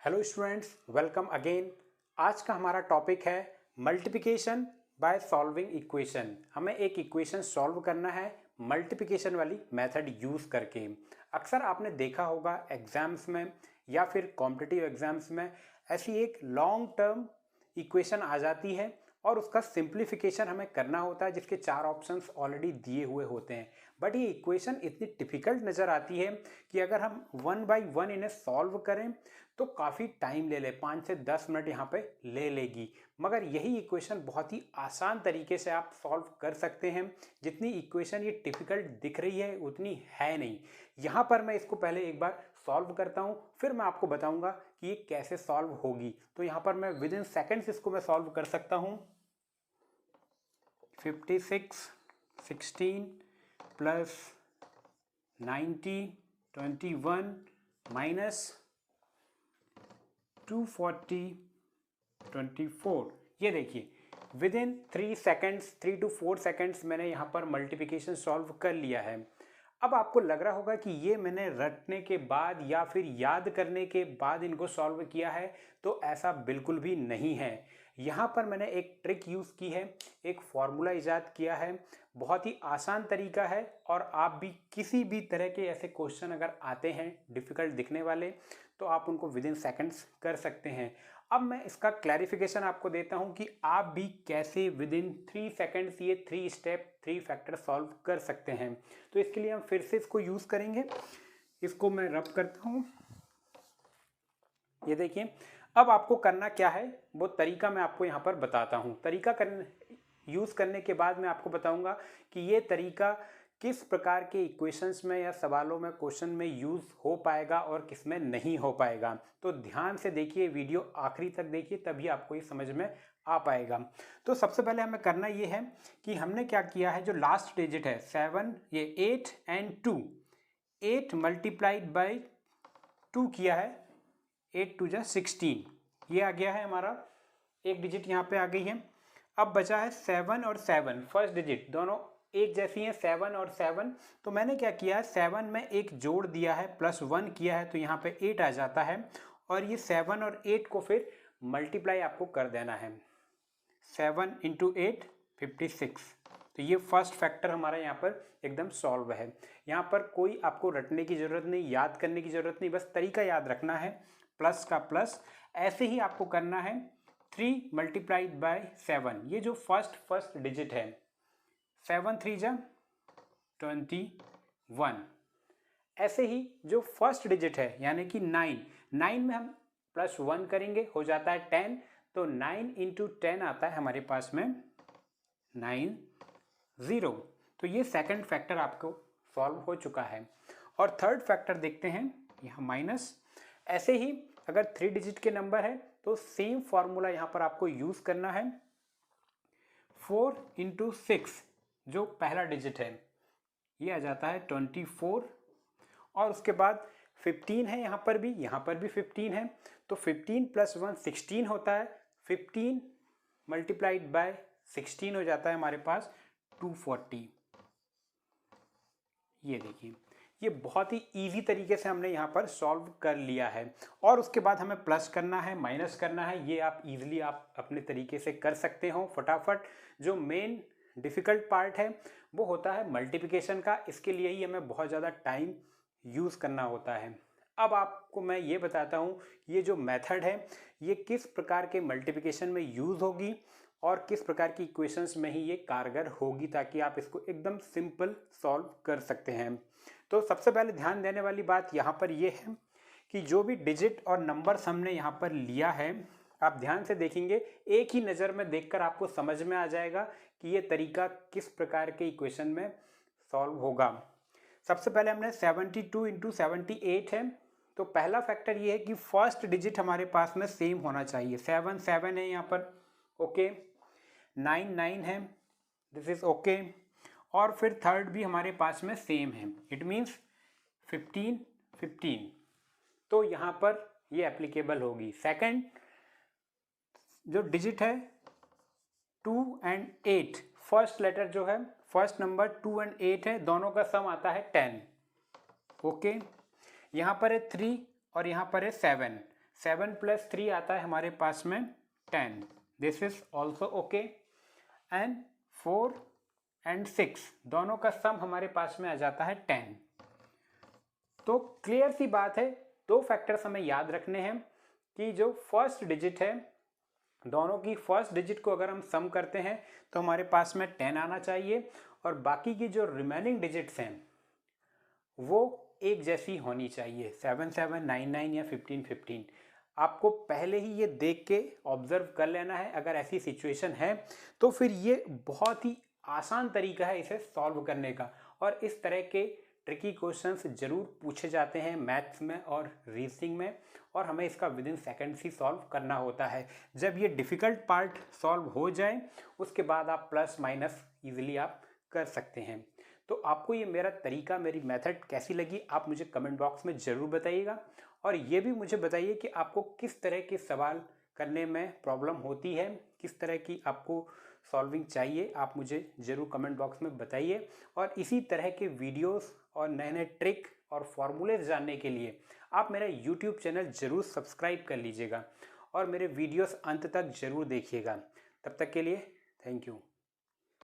Hello students, welcome again. आज का हमारा टॉपिक है मल्टीप्लिकेशन बाय सॉल्विंग इक्वेशन। हमें एक इक्वेशन सॉल्व करना है मल्टीप्लिकेशन वाली मेथड यूज़ करके। अक्सर आपने देखा होगा एग्जाम्स में या फिर कॉम्पिटिटिव एग्जाम्स में ऐसी एक लॉन्ग टर्म इक्वेशन आ जाती है और उसका सिंप्लीफिकेशन हमें करना होता है जिसके 4 ऑप्शंस ऑलरेडी दिए हुए होते हैं। बट ये इक्वेशन इतनी डिफ़िकल्ट नज़र आती है कि अगर हम वन बाय वन इन्हें सॉल्व करें तो काफ़ी टाइम ले ले, 5 से 10 मिनट यहाँ पे ले लेगी। मगर यही इक्वेशन बहुत ही आसान तरीके से आप सॉल्व कर सकते हैं। जितनी इक्वेशन ये डिफ़िकल्ट दिख रही है उतनी है नहीं। यहाँ पर मैं इसको पहले एक बार सॉल्व करता हूँ, फिर मैं आपको बताऊँगा कि ये कैसे सॉल्व होगी। तो यहाँ पर मैं विद इन सेकेंड्स इसको मैं सॉल्व कर सकता हूँ। 56 16 प्लस 90 21 माइनस 240 24। ये देखिए with in 3 seconds 3 to 4 seconds मैंने यहाँ पर मल्टीप्लिकेशन सॉल्व कर लिया है। अब आपको लग रहा होगा कि ये मैंने रटने के बाद या फिर याद करने के बाद इनको सॉल्व किया है, तो ऐसा बिल्कुल भी नहीं है। यहाँ पर मैंने एक ट्रिक यूज़ की है, एक फॉर्मूला इजाद किया है। बहुत ही आसान तरीका है और आप भी किसी भी तरह के ऐसे क्वेश्चन अगर आते हैं डिफ़िकल्ट दिखने वाले तो आप उनको विद इन सेकेंड्स कर सकते हैं। अब मैं इसका क्लैरिफिकेशन आपको देता हूं कि आप भी कैसे विद इन 3 सेकेंड्स ये 3 स्टेप 3 फैक्टर सॉल्व कर सकते हैं। तो इसके लिए हम फिर से इसको यूज़ करेंगे। इसको मैं रब करता हूं। ये देखिए, अब आपको करना क्या है वो तरीका मैं आपको यहाँ पर बताता हूँ। तरीका यूज़ करने के बाद मैं आपको बताऊँगा कि ये तरीका किस प्रकार के इक्वेशंस में या सवालों में क्वेश्चन में यूज़ हो पाएगा और किस में नहीं हो पाएगा। तो ध्यान से देखिए, वीडियो आखिरी तक देखिए, तभी आपको ये समझ में आ पाएगा। तो सबसे पहले हमें करना ये है कि हमने क्या किया है, जो लास्ट डिजिट है 7, ये 8 एंड 2, 8 मल्टीप्लाइड बाई 2 किया है, 8 2 जा 16, ये आ गया है हमारा, एक डिजिट यहाँ पे आ गई है। अब बचा है 7 और 7, फर्स्ट डिजिट दोनों एक जैसी हैं, 7 और 7। तो मैंने क्या किया है, 7 में एक जोड़ दिया है, +1 किया है, तो यहाँ पे 8 आ जाता है। और ये 7 और 8 को फिर मल्टीप्लाई आपको कर देना है। 7 × 8 56। तो ये फर्स्ट फैक्टर हमारा यहाँ पर एकदम सॉल्व है। यहाँ पर कोई आपको रटने की ज़रूरत नहीं, याद करने की ज़रूरत नहीं, बस तरीका याद रखना है, प्लस का प्लस। ऐसे ही आपको करना है 3 मल्टीप्लाइड बाय 7, ये जो फर्स्ट डिजिट है, 7 3 जा 21। ऐसे ही जो फर्स्ट डिजिट है यानी कि 9 में हम +1 करेंगे, हो जाता है 10। तो 9 × 10 आता है हमारे पास में 90। तो ये सेकंड फैक्टर आपको सॉल्व हो चुका है। और थर्ड फैक्टर देखते हैं, यहाँ माइनस। ऐसे ही अगर 3 डिजिट के नंबर है तो सेम फॉर्मूला यहाँ पर आपको यूज़ करना है। 4 × 6 जो पहला डिजिट है ये आ जाता है 24। और उसके बाद 15 है, यहाँ पर भी 15 है। तो 15 + 1 16 होता है, 15 मल्टीप्लाइड बाय 16 हो जाता है हमारे पास 240। ये देखिए, ये बहुत ही इजी तरीके से हमने यहाँ पर सॉल्व कर लिया है। और उसके बाद हमें प्लस करना है, माइनस करना है, ये आप इजीली आप अपने तरीके से कर सकते हो फटाफट। जो मेन डिफ़िकल्ट पार्ट है वो होता है मल्टीप्लिकेशन का, इसके लिए ही हमें बहुत ज़्यादा टाइम यूज़ करना होता है। अब आपको मैं ये बताता हूँ ये जो मेथड है ये किस प्रकार के मल्टीप्लिकेशन में यूज़ होगी और किस प्रकार की इक्वेशंस में ही ये कारगर होगी, ताकि आप इसको एकदम सिंपल सॉल्व कर सकते हैं। तो सबसे पहले ध्यान देने वाली बात यहाँ पर ये है कि जो भी डिजिट और नंबर्स हमने यहाँ पर लिया है, आप ध्यान से देखेंगे, एक ही नज़र में देखकर आपको समझ में आ जाएगा कि ये तरीका किस प्रकार के इक्वेशन में सॉल्व होगा। सबसे पहले हमने 72 × 78 है। तो पहला फैक्टर ये है कि फर्स्ट डिजिट हमारे पास में सेम होना चाहिए। 7 7 है यहाँ पर, ओके। 9 9 है, दिस इज ओके। और फिर थर्ड भी हमारे पास में सेम है, इट मीन्स 15 15। तो यहाँ पर ये एप्लीकेबल होगी। सेकंड जो डिजिट है 2 और 8, फर्स्ट लेटर जो है, फर्स्ट नंबर 2 और 8 है, दोनों का सम आता है 10, ओके। यहाँ पर है 3 और यहाँ पर है 7, 7 + 3 आता है हमारे पास में 10, this is also okay. And 4 and 6 दोनों का सम हमारे पास में आ जाता है 10। तो क्लियर सी बात है, दो फैक्टर्स हमें याद रखने हैं कि जो फर्स्ट डिजिट है, दोनों की फर्स्ट डिजिट को अगर हम सम करते हैं तो हमारे पास में 10 आना चाहिए, और बाकी की जो रिमेनिंग डिजिट्स हैं वो एक जैसी होनी चाहिए, 7 7 9 9 या 15 15। आपको पहले ही ये देख के ऑब्जर्व कर लेना है। अगर ऐसी सिचुएशन है तो फिर ये बहुत ही आसान तरीका है इसे सॉल्व करने का, और इस तरह के ट्रिकी क्वेश्चंस जरूर पूछे जाते हैं मैथ्स में और रीजनिंग में, और हमें इसका with in seconds he solve करना होता है। जब ये डिफ़िकल्ट पार्ट सॉल्व हो जाए उसके बाद आप प्लस माइनस ईजिली आप कर सकते हैं। तो आपको ये मेरा तरीका, मेरी मेथड कैसी लगी आप मुझे कमेंट बॉक्स में ज़रूर बताइएगा, और ये भी मुझे बताइए कि आपको किस तरह के सवाल करने में प्रॉब्लम होती है, किस तरह की आपको सॉल्विंग चाहिए, आप मुझे ज़रूर कमेंट बॉक्स में बताइए। और इसी तरह के वीडियोस और नए नए ट्रिक और फॉर्मूलेज जानने के लिए आप मेरा यूट्यूब चैनल ज़रूर सब्सक्राइब कर लीजिएगा और मेरे वीडियोस अंत तक ज़रूर देखिएगा। तब तक के लिए थैंक यू।